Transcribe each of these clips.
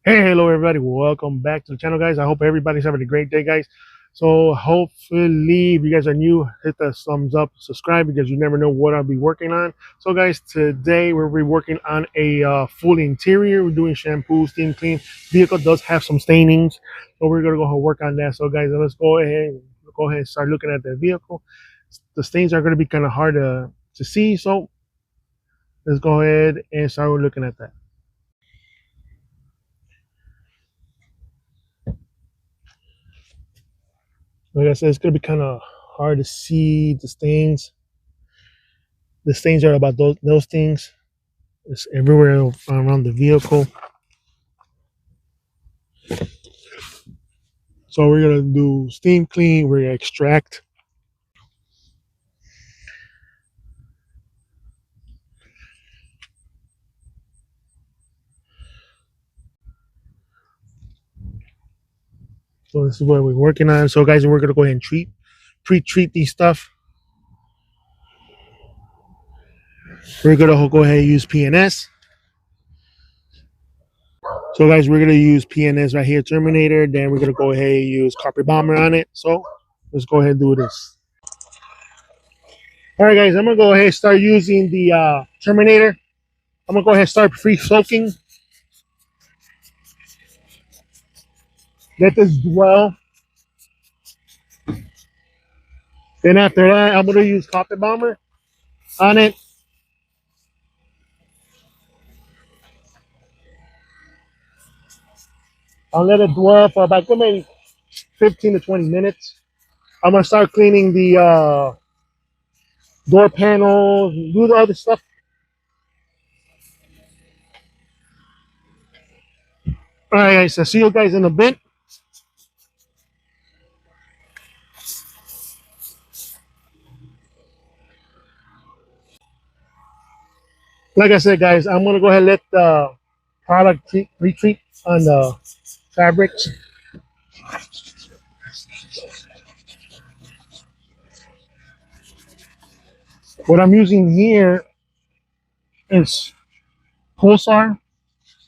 Hey, hello everybody. Welcome back to the channel, guys. I hope everybody's having a great day, guys. So hopefully, if you guys are new, hit the thumbs up, subscribe, because you never know what I'll be working on. So guys, today we'll be working on a full interior. We're doing shampoo, steam clean. Vehicle does have some stainings, so we're gonna go ahead and work on that. So guys, let's go ahead and start looking at the vehicle. The stains are gonna be kind of hard to see, so let's go ahead and start looking at that. Like I said, it's gonna be kind of hard to see the stains. The stains are about those things. It's everywhere around the vehicle. So we're gonna do steam clean. We're gonna extract. So this is what we're working on. So guys, we're gonna go ahead and pre-treat these stuff. We're gonna go ahead and use PNS. So guys, we're gonna use PNS right here, Terminator. Then we're gonna go ahead and use Carpet Bomber on it. So let's go ahead and do this. All right, guys, I'm gonna go ahead and start using the Terminator. I'm gonna go ahead and start free soaking. Let this dwell. Then after that, I'm gonna use Carpet Bomber on it. I'll let it dwell for about maybe 15 to 20 minutes. I'm gonna start cleaning the door panels, do the other stuff. All right, guys. So see you guys in a bit. Like I said, guys, I'm gonna go ahead and let the product retreat on the fabrics. What I'm using here is Pulsar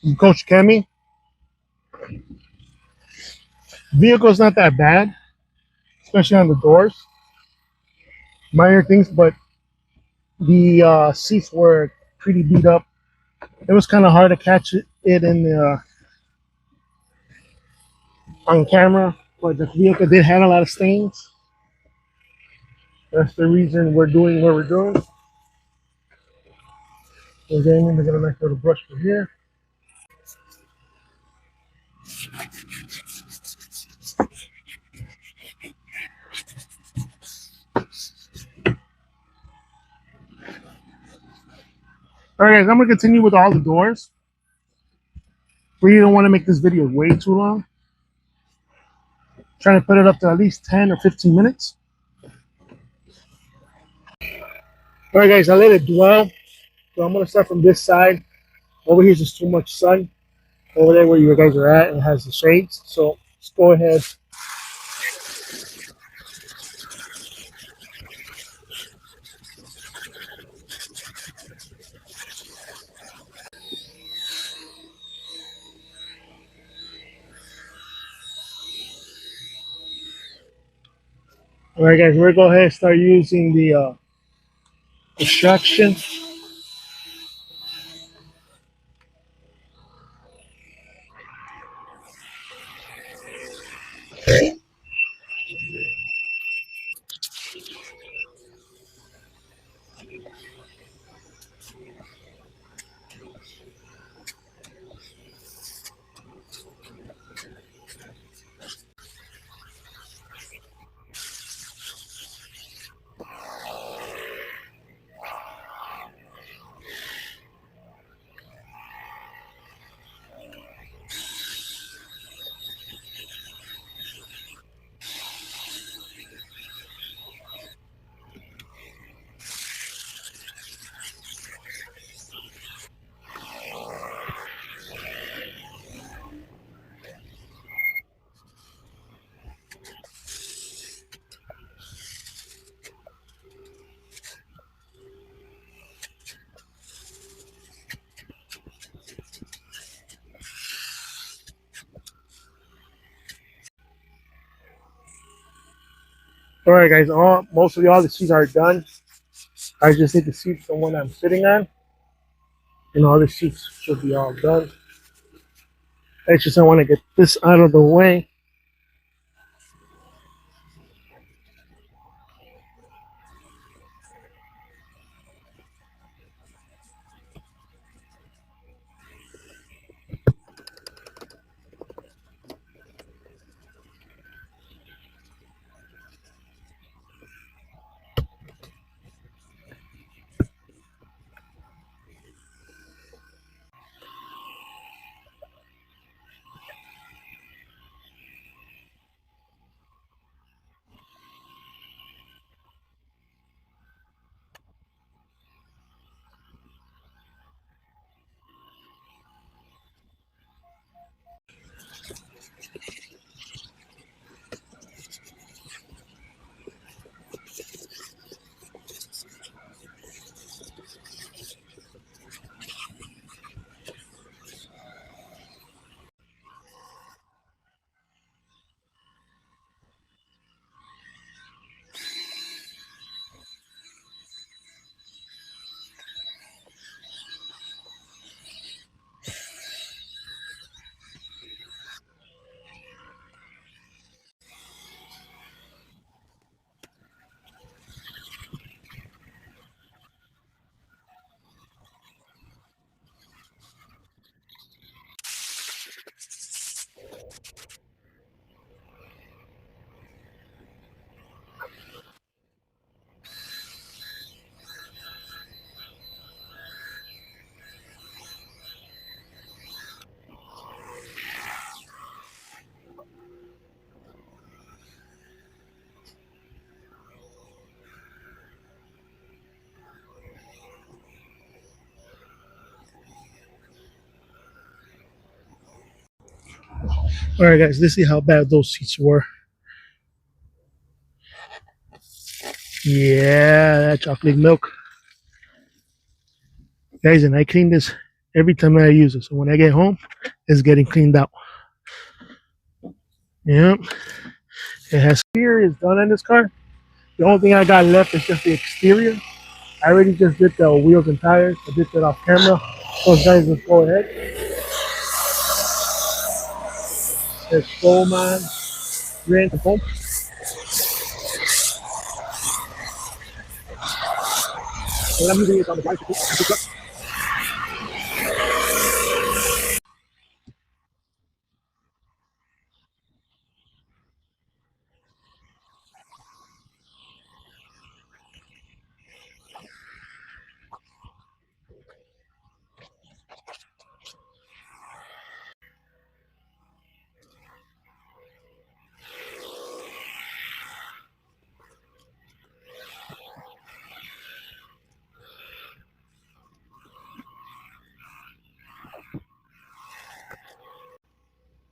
from Coach Kemi. Vehicle's not that bad, especially on the doors. Minor things, but the seats were pretty beat up. It was kind of hard to catch it in the on camera, but the vehicle did have a lot of stains. That's the reason we're doing what we're doing. Again, we're gonna make a little brush from here. All right, guys, I'm gonna continue with all the doors. We don't want to make this video way too long. Trying to put it up to at least 10 or 15 minutes. All right, guys, I let it dwell. So I'm gonna start from this side. Over here is just too much sun. Over there where you guys are at, it has the shades. So let's go ahead. All right, guys, we're gonna go ahead and start using the extraction. All right, guys. All the seats are done. I just need to seat the one I'm sitting on, and all the seats should be all done. I just want to get this out of the way. All right, guys. Let's see how bad those seats were. Yeah, that chocolate milk, guys. And I clean this every time I use it. So when I get home, it's getting cleaned out. Yep. It has here is done on this car. The only thing I got left is just the exterior. I already just did the wheels and tires. I did that off camera. So guys, let's go ahead. Let's go, man. Ran to home. What I'm using is on the bicycle.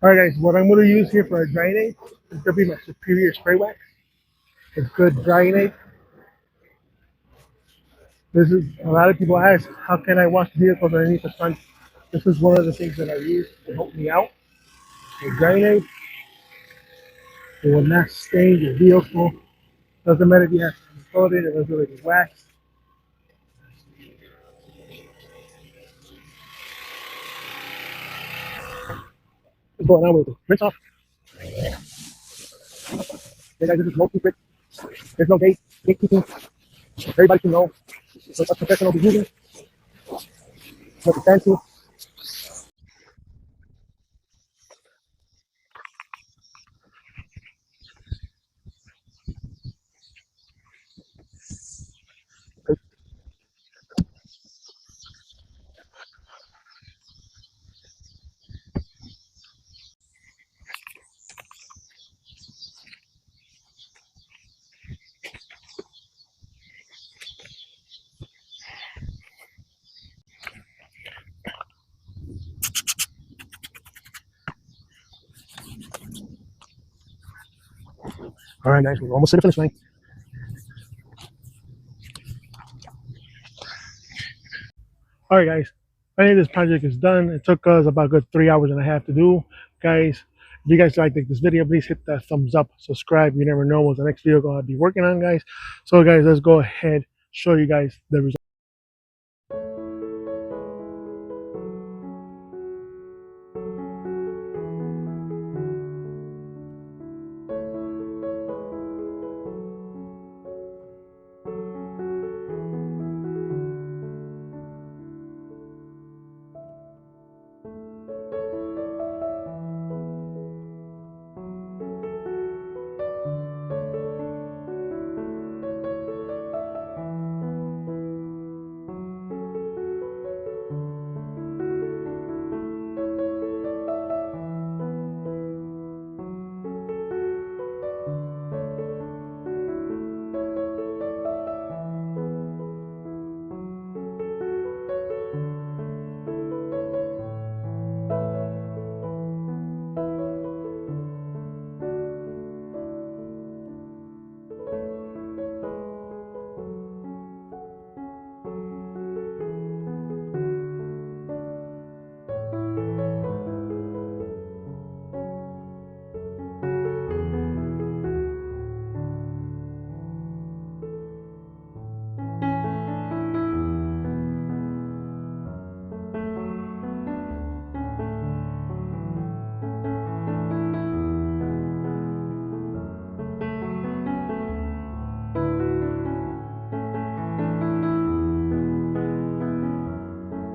All right, guys. What I'm going to use here for a drying aid is going to be my Superior Spray Wax. It's good drying aid. This is a lot of people ask, how can I wash vehicles underneath the sun? This is one of the things that I use to help me out. A drying aid. It will not stain your vehicle. Doesn't matter if you have coated or whether it's waxed. What's going on with it? Rinse off. Hey guys, this is no secret. There's no gatekeeping. Everybody can know. So a professional be using. Nothing fancy. All right, guys, we're almost to the finish line. All right, guys. I think this project is done. It took us about a good 3 hours and a half to do, guys. If you guys like this video, please hit that thumbs up, subscribe. You never know what's the next video I'll be working on, guys. So guys, let's go ahead, show you guys the results.